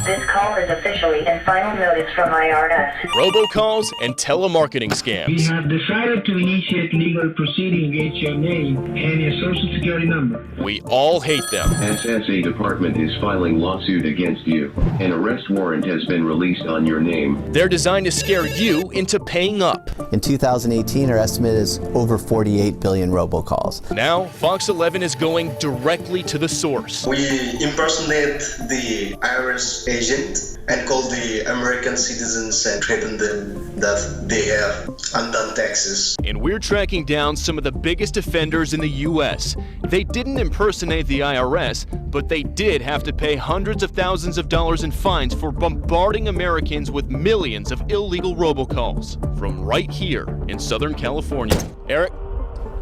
This call is officially in final notice from IRS. Robocalls and telemarketing We scams. have decided to initiate legal proceeding against your name and your social security number. We all hate them. SSA Department is filing lawsuit against you. An arrest warrant has been released on your name. They're designed to scare you into paying up. In 2018, our estimate is over 48 billion robocalls. Now, Fox 11 is going directly to the source. We impersonate the IRS agent and call the American citizens and threaten them that they have undone taxes. And we're tracking down some of the biggest offenders in the U.S. They didn't impersonate the IRS, but they did have to pay hundreds of thousands of dollars in fines for bombarding Americans with millions of illegal robocalls from right here in Southern California. Eric?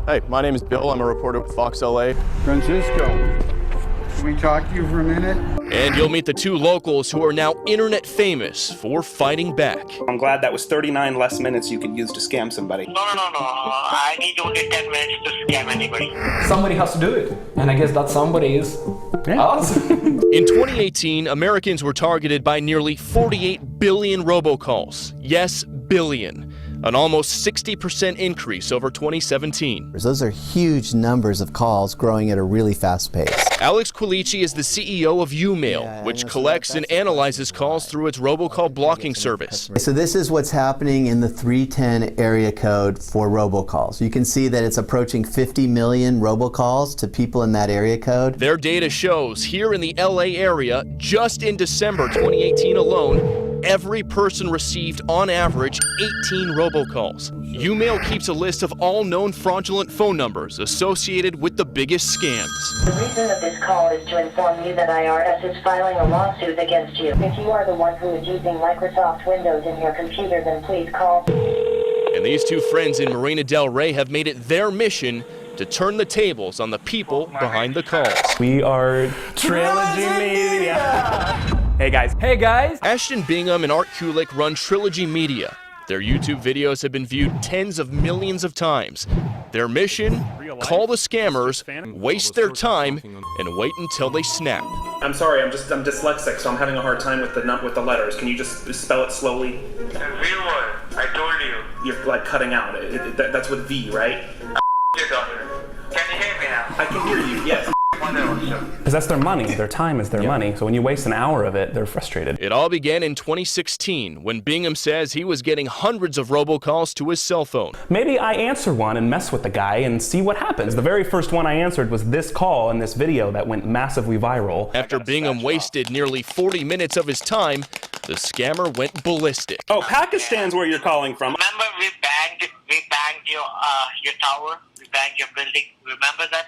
Hey, my name is Bill. I'm a reporter with Fox LA. Francisco, can we talk to you for a minute? And you'll meet the two locals who are now internet famous for fighting back. I'm glad that was 39 less minutes you could use to scam somebody. No. I need only 10 minutes to scam anybody. Somebody has to do it. And I guess that somebody is us. In 2018, Americans were targeted by nearly 48 billion robocalls. Yes, billion. An almost 60% increase over 2017. Those are huge numbers of calls growing at a really fast pace. Alex Quilici is the CEO of Umail, which collects and analyzes calls through its robocall blocking service. So this is what's happening in the 310 area code for robocalls. You can see that it's approaching 50 million robocalls to people in that area code. Their data shows here in the LA area, just in December 2018 alone, every person received, on average, 18 robocalls. Umail keeps a list of all known fraudulent phone numbers associated with the biggest scams. The reason of this call is to inform you that IRS is filing a lawsuit against you. If you are the one who is using Microsoft Windows in your computer, then please call. And these two friends in Marina Del Rey have made it their mission to turn the tables on the people behind the calls. We are Trilogy Media. Hey guys. Ashton Bingham and Art Kulik run Trilogy Media. Their YouTube videos have been viewed tens of millions of times. Their mission? Call the scammers, waste their time, and wait until they snap. I'm sorry, I'm dyslexic, so I'm having a hard time with the letters. Can you just spell it slowly? The real one, I told you. You're like cutting out. That's with V, right? Your daughter. Can you hear me now? I can hear you, yes. Wonderful. Because that's their money. Their time is their money. So when you waste an hour of it, they're frustrated. It all began in 2016 when Bingham says he was getting hundreds of robocalls to his cell phone. Maybe I answer one and mess with the guy and see what happens. The very first one I answered was this call in this video that went massively viral. After Bingham wasted nearly 40 minutes of his time, the scammer went ballistic. Oh, Pakistan's where you're calling from. Remember we banged your tower, we banged your building. Remember that?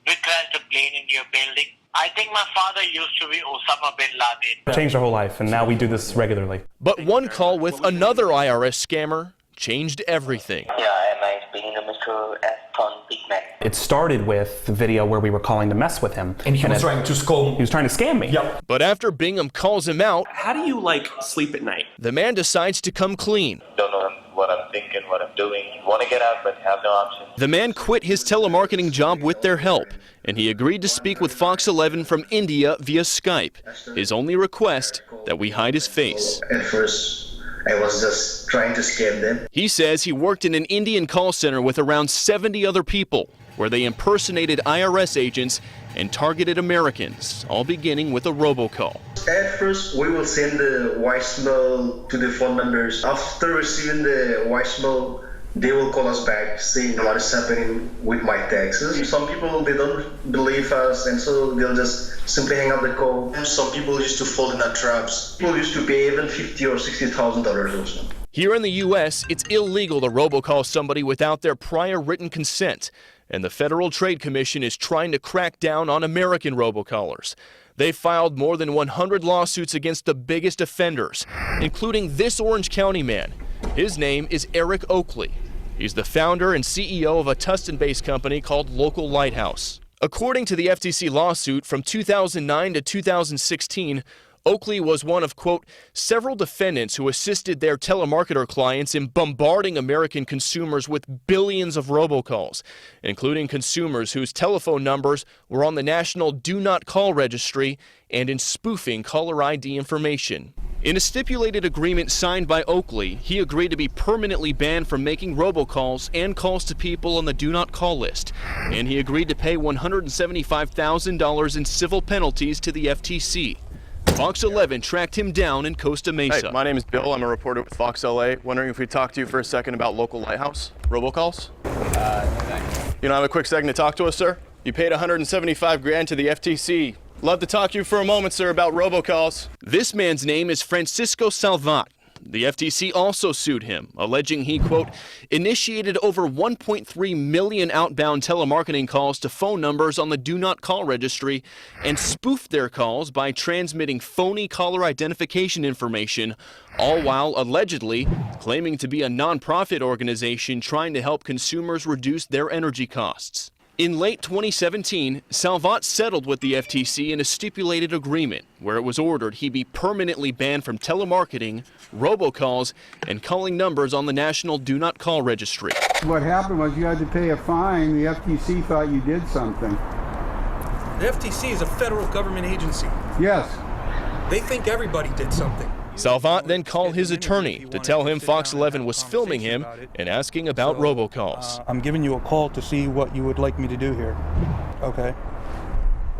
We crashed a plane into your building. I think my father used to be Osama bin Laden. Changed our whole life, and now we do this regularly. But one call with another IRS scammer changed everything. Yeah, am I speaking to Mr. Aston Pigman? It started with the video where we were calling to mess with him. And he was trying to scam. He was trying to scam me. Yep. But after Bingham calls him out, How do you, sleep at night? the man decides to come clean. Don't know what I'm thinking, what I'm doing. Want to get out, but have no option. The man quit his telemarketing job with their help, and he agreed to speak with Fox 11 from India via Skype. His only request, that we hide his face. At first, I was just trying to scam them. He says he worked in an Indian call center with around 70 other people, where they impersonated IRS agents and targeted Americans, all beginning with a robocall. At first, we will send the voicemail to the phone numbers. After receiving the voicemail, they will call us back saying what is happening with my taxes. Some people, they don't believe us, and so they'll just simply hang up the call. Some people used to fall in our traps. People used to pay even $50,000 or $60,000 also. Here in the U.S., it's illegal to robocall somebody without their prior written consent, and the Federal Trade Commission is trying to crack down on American robocallers. They filed more than 100 lawsuits against the biggest offenders, including this Orange County man. His name is Eric Oakley. He's the founder and CEO of a Tustin-based company called Local Lighthouse. According to the FTC lawsuit, from 2009 to 2016, Oakley was one of, quote, several defendants who assisted their telemarketer clients in bombarding American consumers with billions of robocalls, including consumers whose telephone numbers were on the National Do Not Call Registry and in spoofing caller ID information. In a stipulated agreement signed by Oakley, he agreed to be permanently banned from making robocalls and calls to people on the Do Not Call list, and he agreed to pay $175,000 in civil penalties to the FTC. Fox 11 tracked him down in Costa Mesa. Hey, my name is Bill. I'm a reporter with Fox LA. Wondering if we talk to you for a second about local lighthouse robocalls? You don't have a quick second to talk to us, sir? You paid $175,000 to the FTC. Love to talk to you for a moment, sir, about robocalls. This man's name is Francisco Salvat. The FTC also sued him, alleging he, quote, initiated over 1.3 million outbound telemarketing calls to phone numbers on the Do Not Call registry and spoofed their calls by transmitting phony caller identification information, all while allegedly claiming to be a nonprofit organization trying to help consumers reduce their energy costs. In late 2017, Salvat settled with the FTC in a stipulated agreement where it was ordered he be permanently banned from telemarketing, robocalls, and calling numbers on the National Do Not Call registry. What happened was you had to pay a fine. The FTC thought you did something. The FTC is a federal government agency. Yes. They think everybody did something. Salvat then called his attorney to tell him Fox 11 was filming him and asking about robocalls. I'm giving you a call to see what you would like me to do here. Okay.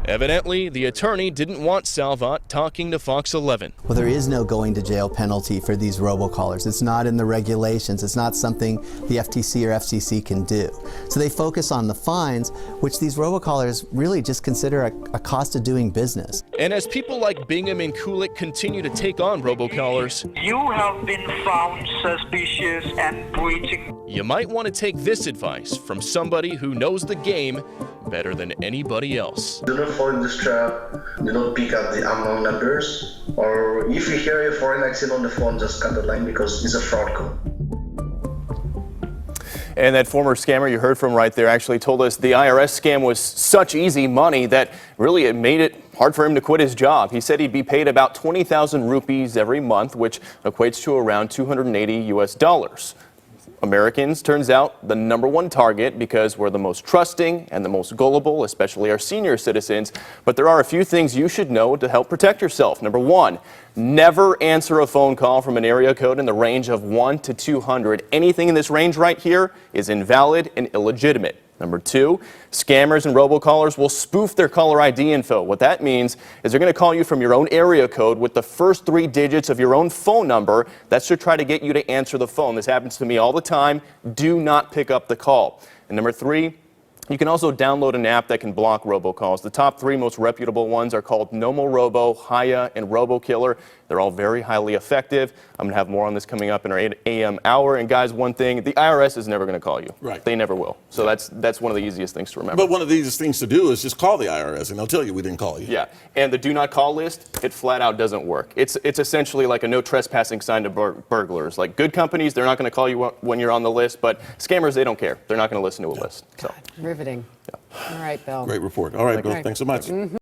Evidently, the attorney didn't want Salvat talking to Fox 11. Well, there is no going to jail penalty for these robocallers. It's not in the regulations. It's not something the FTC or FCC can do. So they focus on the fines, which these robocallers really just consider a cost of doing business. And as people like Bingham and Kulik continue to take on robocallers, you have been found suspicious and breaching. You might want to take this advice from somebody who knows the game better than anybody else. Do not fall in this trap. Do not pick up the unknown numbers. Or if you hear a foreign accent on the phone, just cut the line because it's a fraud call. And that former scammer you heard from right there actually told us the IRS scam was such easy money that really it made it hard for him to quit his job. He said he'd be paid about 20,000 rupees every month, which equates to around $280 US. Americans, turns out, the #1 target because we're the most trusting and the most gullible, especially our senior citizens. But there are a few things you should know to help protect yourself. Number 1, never answer a phone call from an area code in the range of 1 to 200. Anything in this range right here is invalid and illegitimate. Number 2, scammers and robocallers will spoof their caller ID info. What that means is they're going to call you from your own area code with the first 3 digits of your own phone number. That's to try to get you to answer the phone. This happens to me all the time. Do not pick up the call. And number 3, you can also download an app that can block robocalls. The top 3 most reputable ones are called Nomorobo, Haya, and RoboKiller. They're all very highly effective. I'm going to have more on this coming up in our 8 a.m. hour. And guys, one thing, the IRS is never going to call you. Right. They never will. So that's one of the easiest things to remember. But one of the easiest things to do is just call the IRS, and they'll tell you we didn't call you. Yeah, and the do not call list, it flat out doesn't work. It's essentially like a no trespassing sign to burglars. Like good companies, they're not going to call you when you're on the list, but scammers, they don't care. They're not going to listen to a list. So. Riveting. Yeah. All right, Bill. Great report. All right, Bill. Thanks so much.